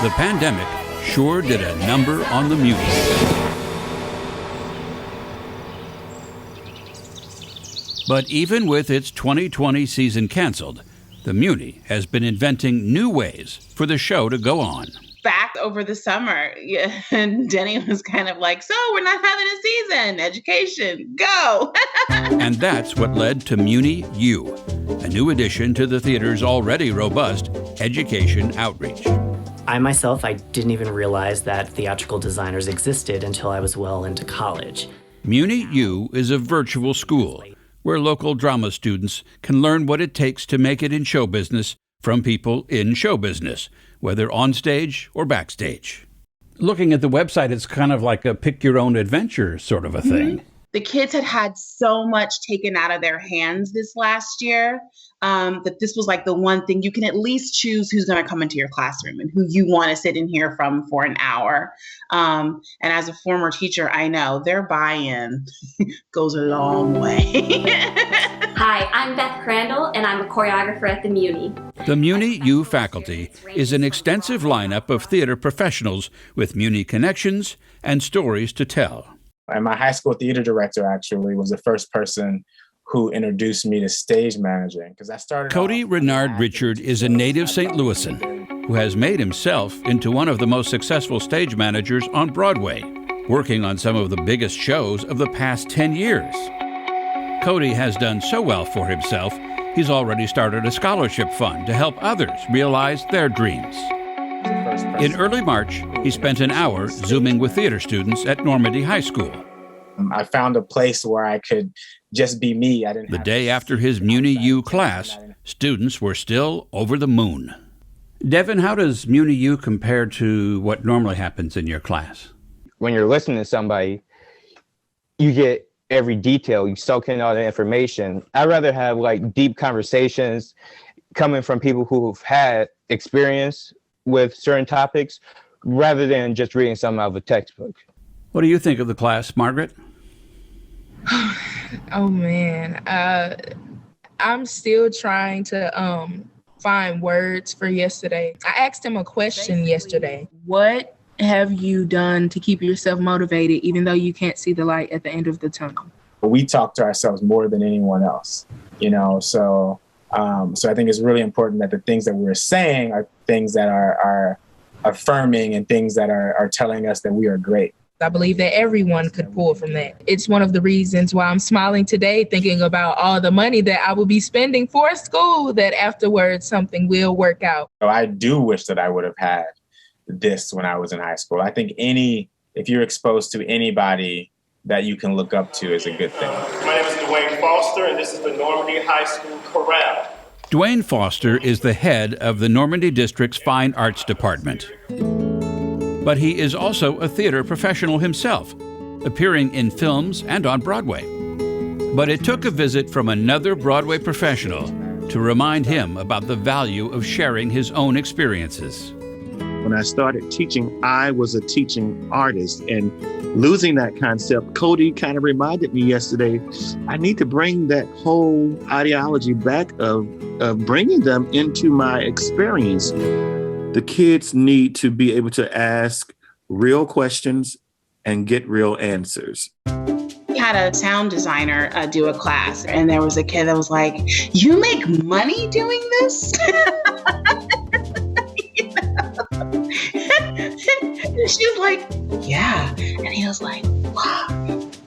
The pandemic sure did a number on the Muny. But even with its 2020 season canceled, the Muny has been inventing new ways for the show to go on. Back over the summer, and Denny was kind of like, so we're not having a season, education, go. And that's what led to Muny U, a new addition to the theater's already robust education outreach. I myself, I didn't even realize that theatrical designers existed until I was well into college. Muny U is a virtual school where local drama students can learn what it takes to make it in show business from people in show business, whether on stage or backstage. Looking at the website, it's kind of like a pick-your-own-adventure sort of a thing. The kids had so much taken out of their hands this last year that this was like the one thing you can at least choose who's going to come into your classroom and who you want to sit and hear from for an hour. And as a former teacher, I know their buy-in goes a long way. Hi, I'm Beth Crandall, and I'm a choreographer at the Muny. The Muny U faculty is an extensive lineup of theater professionals with Muny connections and stories to tell. And my high school theater director actually was the first person who introduced me to stage managing, because I started. Corbin Richard is a native St. Louisan who has made himself into one of the most successful stage managers on Broadway, working on some of the biggest shows of the past 10 years. Cody has done so well for himself, he's already started a scholarship fund to help others realize their dreams. In early March, he spent an hour Zooming with theater students at Normandy High School. I found a place where I could just be me. The day after his Muny U class, students were still over the moon. Devin, how does Muny U compare to what normally happens in your class? When you're listening to somebody, you get every detail, you soak in all the information. I'd rather have like deep conversations coming from people who've had experience with certain topics rather than just reading something out of a textbook. What do you think of the class, Margaret? Oh man, I'm still trying to find words for yesterday. I asked him a question yesterday. What have you done to keep yourself motivated even though you can't see the light at the end of the tunnel? We talk to ourselves more than anyone else, so I think it's really important that the things that we're saying are things that are affirming and things that are telling us that we are great. I believe that everyone could pull from that. It's one of the reasons why I'm smiling today, thinking about all the money that I will be spending for school, that afterwards something will work out. So I do wish that I would have had this when I was in high school. I think if you're exposed to anybody that you can look up to is a good thing. My name is Dwayne Foster, and this is the Normandy High School Chorale. Dwayne Foster is the head of the Normandy District's Fine Arts Department. But he is also a theater professional himself, appearing in films and on Broadway. But it took a visit from another Broadway professional to remind him about the value of sharing his own experiences. When I started teaching, I was a teaching artist, and losing that concept, Cody kind of reminded me yesterday, I need to bring that whole ideology back of bringing them into my experience. The kids need to be able to ask real questions and get real answers. We had a sound designer do a class, and there was a kid that was like, "You make money doing this?" And she was like, "Yeah." And he was like, "Wow,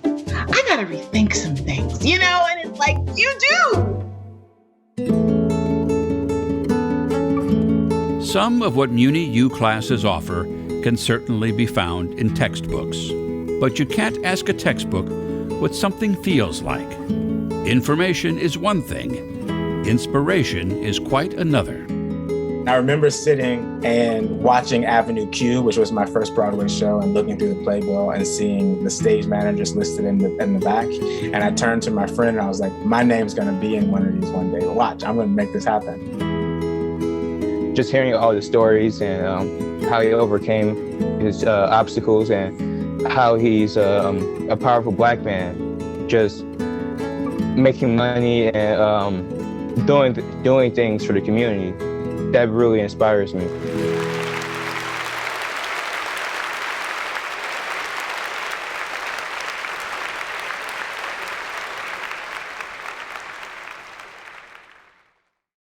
I gotta rethink some things, And it's like, you do. Some of what Muny U classes offer can certainly be found in textbooks. But you can't ask a textbook what something feels like. Information is one thing. Inspiration is quite another. I remember sitting and watching Avenue Q, which was my first Broadway show, and looking through the playbill and seeing the stage managers listed in the back. And I turned to my friend and I was like, my name's gonna be in one of these one day. Watch, I'm gonna make this happen. Just hearing all the stories and how he overcame his obstacles and how he's a powerful Black man, just making money and doing things for the community. That really inspires me.